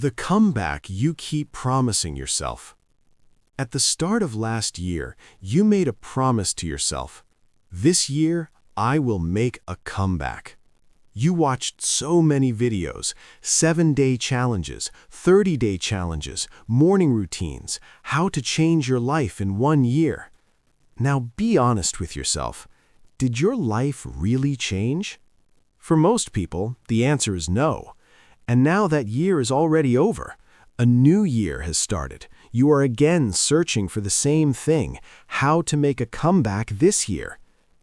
The comeback you keep promising yourself. At the start of last year, you made a promise to yourself. This year, I will make a comeback. You watched so many videos, 7-day challenges, 30-day challenges, morning routines, how to change your life in 1 year. Now be honest with yourself. Did your life really change? For most people, the answer is no. And now that year is already over. A new year has started. You are again searching for the same thing, how to make a comeback this year.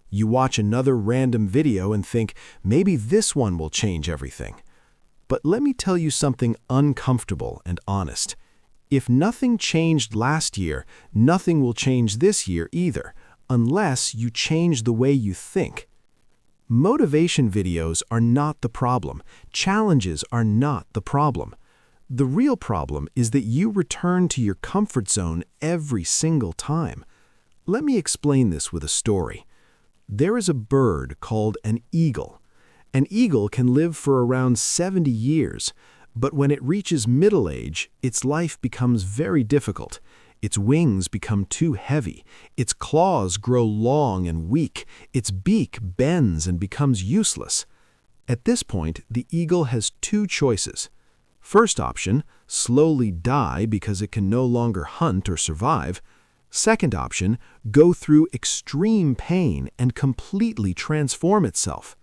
You watch another random video and think, maybe this one will change everything. But let me tell you something uncomfortable and honest. If nothing changed last year, nothing will change this year either, unless you change the way you think. Motivation videos are not the problem. Challenges are not the problem. The real problem is that you return to your comfort zone every single time. Let me explain this with a story. There is a bird called an eagle. An eagle can live for around 70 years, but when it reaches middle age, its life becomes very difficult. Its wings become too heavy, its claws grow long and weak, its beak bends and becomes useless. At this point, the eagle has two choices. First option, slowly die because it can no longer hunt or survive. Second option, go through extreme pain and completely transform itself.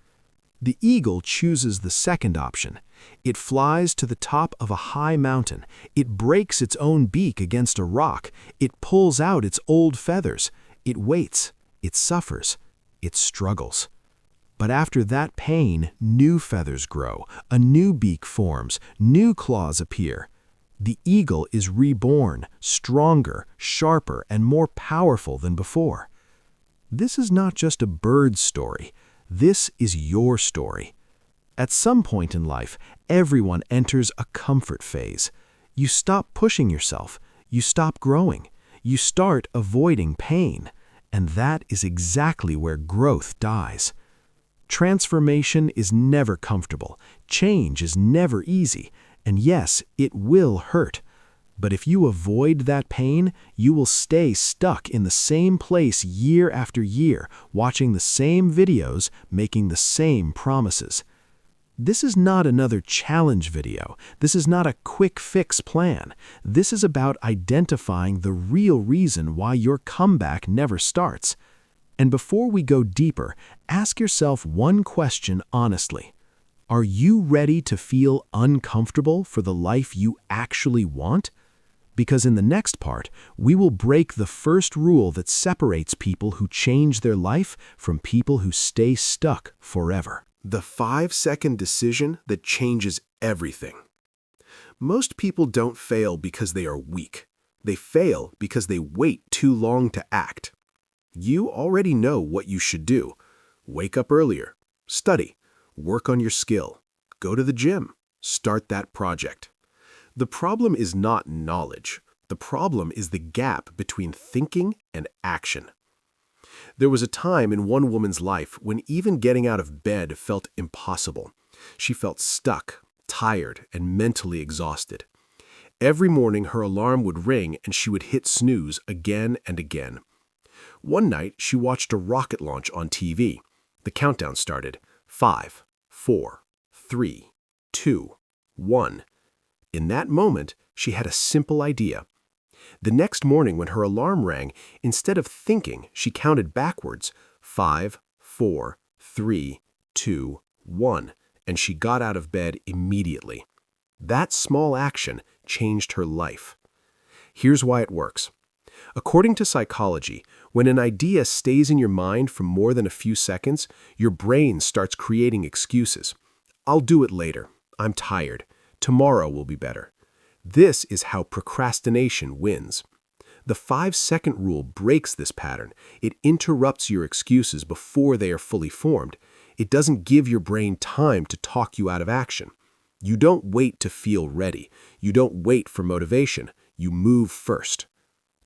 The eagle chooses the second option. It flies to the top of a high mountain. It breaks its own beak against a rock. It pulls out its old feathers. It waits. It suffers. It struggles. But after that pain, new feathers grow. A new beak forms. New claws appear. The eagle is reborn, stronger, sharper, and more powerful than before. This is not just a bird's story. This is your story. At some point in life, everyone enters a comfort phase. You stop pushing yourself. You stop growing. You start avoiding pain. And that is exactly where growth dies. Transformation is never comfortable. Change is never easy. And yes, it will hurt. But if you avoid that pain, you will stay stuck in the same place year after year, watching the same videos, making the same promises. This is not another challenge video. This is not a quick fix plan. This is about identifying the real reason why your comeback never starts. And before we go deeper, ask yourself one question honestly. Are you ready to feel uncomfortable for the life you actually want? Because in the next part, we will break the first rule that separates people who change their life from people who stay stuck forever. The 5-second decision that changes everything. Most people don't fail because they are weak. They fail because they wait too long to act. You already know what you should do. Wake up earlier, study, work on your skill, go to the gym, start that project. The problem is not knowledge. The problem is the gap between thinking and action. There was a time in one woman's life when even getting out of bed felt impossible. She felt stuck, tired, and mentally exhausted. Every morning her alarm would ring and she would hit snooze again and again. One night she watched a rocket launch on TV. The countdown started. 5, 4, 3, 2, 1. In that moment, she had a simple idea. The next morning when her alarm rang, instead of thinking, she counted backwards, 5, 4, 3, 2, 1, and she got out of bed immediately. That small action changed her life. Here's why it works. According to psychology, when an idea stays in your mind for more than a few seconds, your brain starts creating excuses. I'll do it later. I'm tired. Tomorrow will be better. This is how procrastination wins. The 5-second rule breaks this pattern. It interrupts your excuses before they are fully formed. It doesn't give your brain time to talk you out of action. You don't wait to feel ready. You don't wait for motivation. You move first.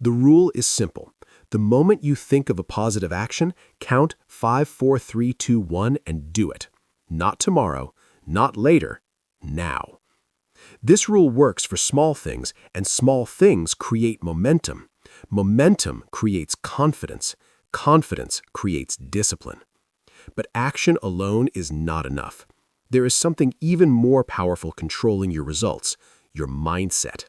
The rule is simple. The moment you think of a positive action, count 5, 4, 3, 2, 1 and do it. Not tomorrow, not later, now. This rule works for small things, and small things create momentum. Momentum creates confidence. Confidence creates discipline. But action alone is not enough. There is something even more powerful controlling your results: your mindset.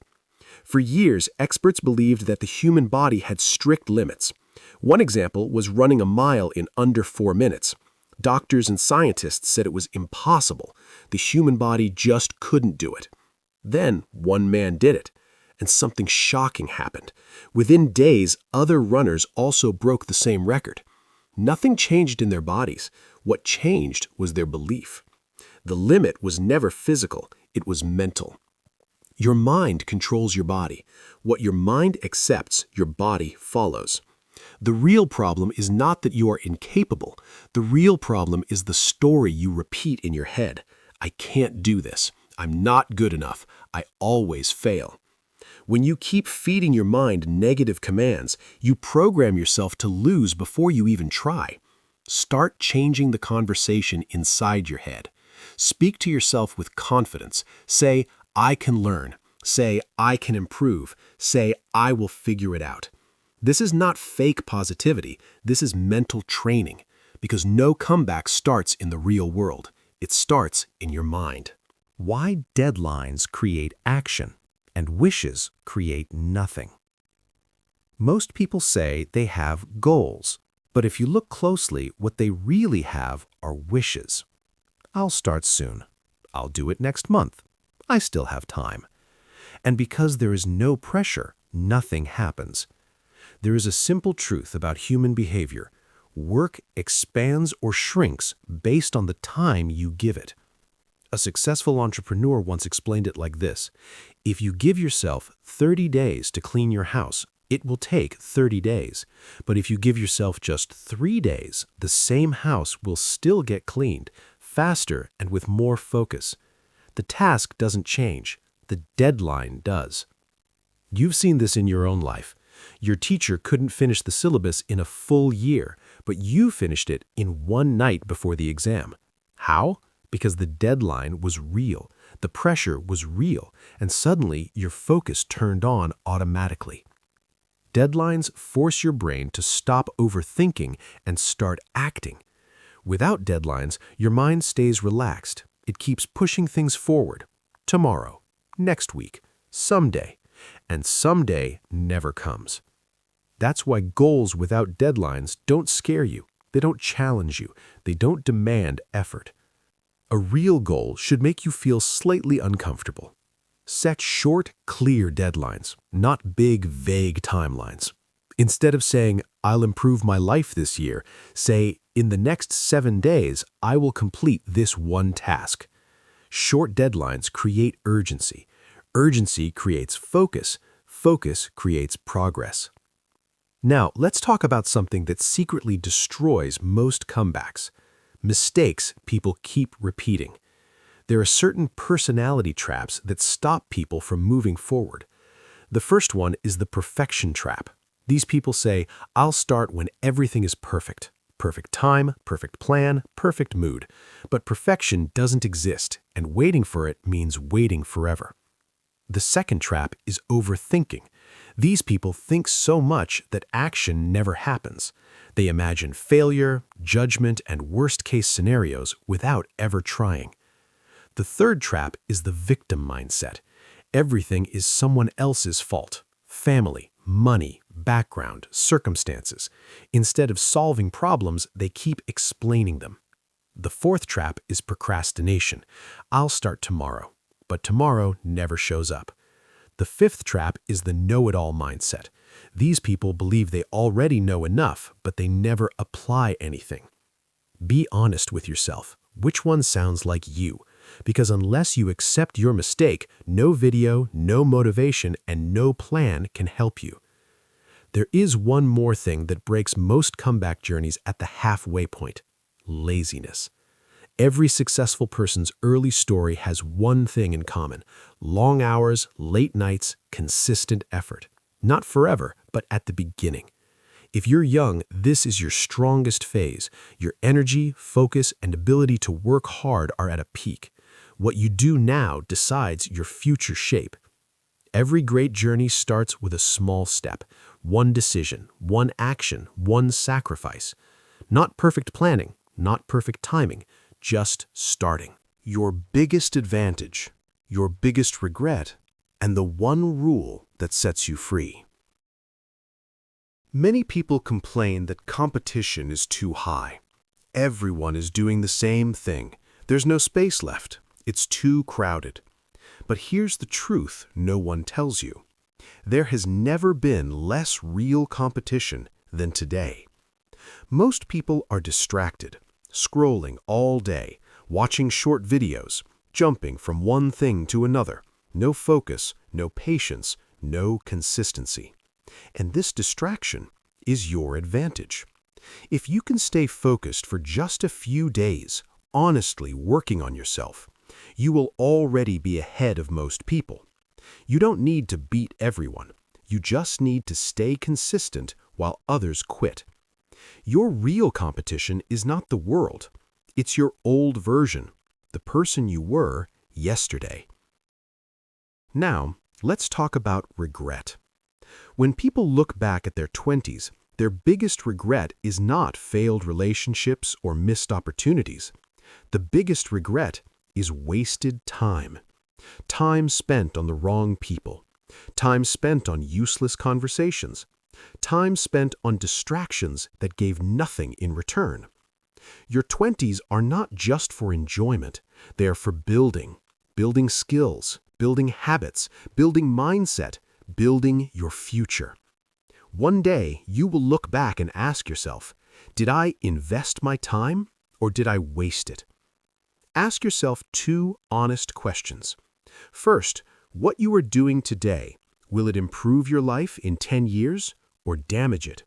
For years, experts believed that the human body had strict limits. One example was running a mile in under 4 minutes. Doctors and scientists said it was impossible. The human body just couldn't do it. Then one man did it, and something shocking happened. Within days, other runners also broke the same record. Nothing changed in their bodies. What changed was their belief. The limit was never physical, it was mental. Your mind controls your body. What your mind accepts, your body follows. The real problem is not that you are incapable. The real problem is the story you repeat in your head. I can't do this. I'm not good enough. I always fail. When you keep feeding your mind negative commands, you program yourself to lose before you even try. Start changing the conversation inside your head. Speak to yourself with confidence. Say, I can learn. Say, I can improve. Say, I will figure it out. This is not fake positivity. This is mental training, because no comeback starts in the real world. It starts in your mind. Why deadlines create action and wishes create nothing. Most people say they have goals, but if you look closely, what they really have are wishes. I'll start soon. I'll do it next month. I still have time. And because there is no pressure, nothing happens. There is a simple truth about human behavior. Work expands or shrinks based on the time you give it. A successful entrepreneur once explained it like this: if you give yourself 30 days to clean your house, it will take 30 days. But if you give yourself just 3 days, the same house will still get cleaned, faster and with more focus. The task doesn't change. The deadline does. You've seen this in your own life. Your teacher couldn't finish the syllabus in a full year, but you finished it in one night before the exam. How? Because the deadline was real, the pressure was real, and suddenly your focus turned on automatically. Deadlines force your brain to stop overthinking and start acting. Without deadlines, your mind stays relaxed. It keeps pushing things forward. Tomorrow, next week, someday, and someday never comes. That's why goals without deadlines don't scare you. They don't challenge you. They don't demand effort. A real goal should make you feel slightly uncomfortable. Set short, clear deadlines, not big, vague timelines. Instead of saying, I'll improve my life this year, say, in the next 7 days, I will complete this one task. Short deadlines create urgency. Urgency creates focus. Focus creates progress. Now, let's talk about something that secretly destroys most comebacks. Mistakes people keep repeating. There are certain personality traps that stop people from moving forward. The first one is the perfection trap. These people say, I'll start when everything is perfect. Perfect time, perfect plan, perfect mood. But perfection doesn't exist, and waiting for it means waiting forever. The second trap is overthinking. These people think so much that action never happens. They imagine failure, judgment, and worst-case scenarios without ever trying. The third trap is the victim mindset. Everything is someone else's fault. Family, money, background, circumstances. Instead of solving problems, they keep explaining them. The fourth trap is procrastination. I'll start tomorrow, but tomorrow never shows up. The fifth trap is the know-it-all mindset. These people believe they already know enough, but they never apply anything. Be honest with yourself. Which one sounds like you? Because unless you accept your mistake, no video, no motivation, and no plan can help you. There is one more thing that breaks most comeback journeys at the halfway point: laziness. Every successful person's early story has one thing in common: long hours, late nights, consistent effort. Not forever, but at the beginning. If you're young, this is your strongest phase. Your energy, focus, and ability to work hard are at a peak. What you do now decides your future shape. Every great journey starts with a small step, one decision, one action, one sacrifice. Not perfect planning, not perfect timing, just starting. Your biggest advantage, your biggest regret, and the one rule that sets you free. Many people complain that competition is too high. Everyone is doing the same thing. There's no space left. It's too crowded. But here's the truth no one tells you. There has never been less real competition than today. Most people are distracted, scrolling all day, watching short videos, jumping from one thing to another. No focus, no patience, no consistency. And this distraction is your advantage. If you can stay focused for just a few days, honestly working on yourself, you will already be ahead of most people. You don't need to beat everyone. You just need to stay consistent while others quit. Your real competition is not the world. It's your old version, the person you were yesterday. Now, let's talk about regret. When people look back at their 20s, their biggest regret is not failed relationships or missed opportunities. The biggest regret is wasted time. Time spent on the wrong people. Time spent on useless conversations. Time spent on distractions that gave nothing in return. Your 20s are not just for enjoyment. They are for building skills, building habits, building mindset, building your future. One day, you will look back and ask yourself, did I invest my time or did I waste it? Ask yourself two honest questions. First, what you are doing today, will it improve your life in 10 years or damage it?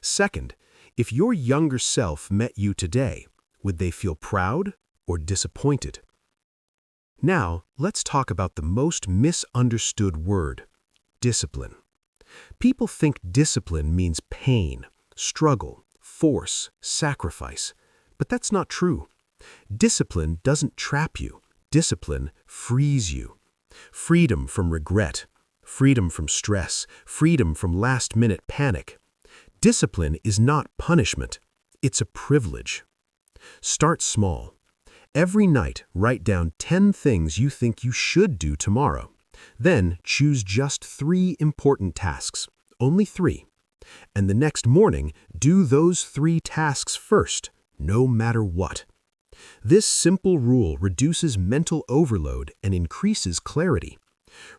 Second, if your younger self met you today, would they feel proud or disappointed? Now, let's talk about the most misunderstood word, discipline. People think discipline means pain, struggle, force, sacrifice, but that's not true. Discipline doesn't trap you. Discipline frees you. Freedom from regret, freedom from stress, freedom from last-minute panic. Discipline is not punishment. It's a privilege. Start small. Every night, write down 10 things you think you should do tomorrow. Then choose just 3 important tasks, only 3. And the next morning, do those 3 tasks first, no matter what. This simple rule reduces mental overload and increases clarity.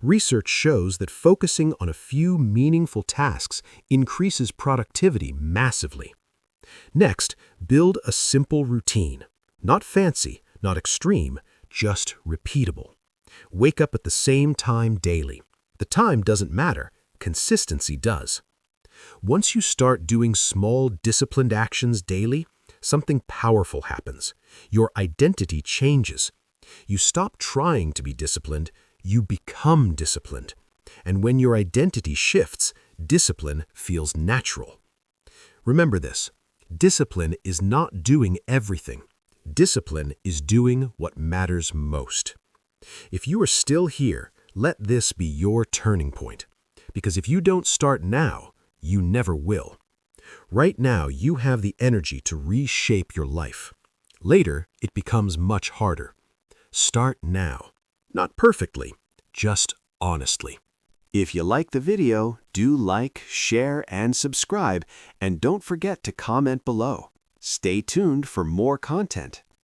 Research shows that focusing on a few meaningful tasks increases productivity massively. Next, build a simple routine. Not fancy, not extreme, just repeatable. Wake up at the same time daily. The time doesn't matter, consistency does. Once you start doing small, disciplined actions daily, something powerful happens. Your identity changes. You stop trying to be disciplined, you become disciplined. And when your identity shifts, discipline feels natural. Remember this, discipline is not doing everything. Discipline is doing what matters most. If you are still here, let this be your turning point. Because if you don't start now, you never will. Right now, you have the energy to reshape your life. Later, it becomes much harder. Start now. Not perfectly, just honestly. If you like the video, do like, share, and subscribe, and don't forget to comment below. Stay tuned for more content.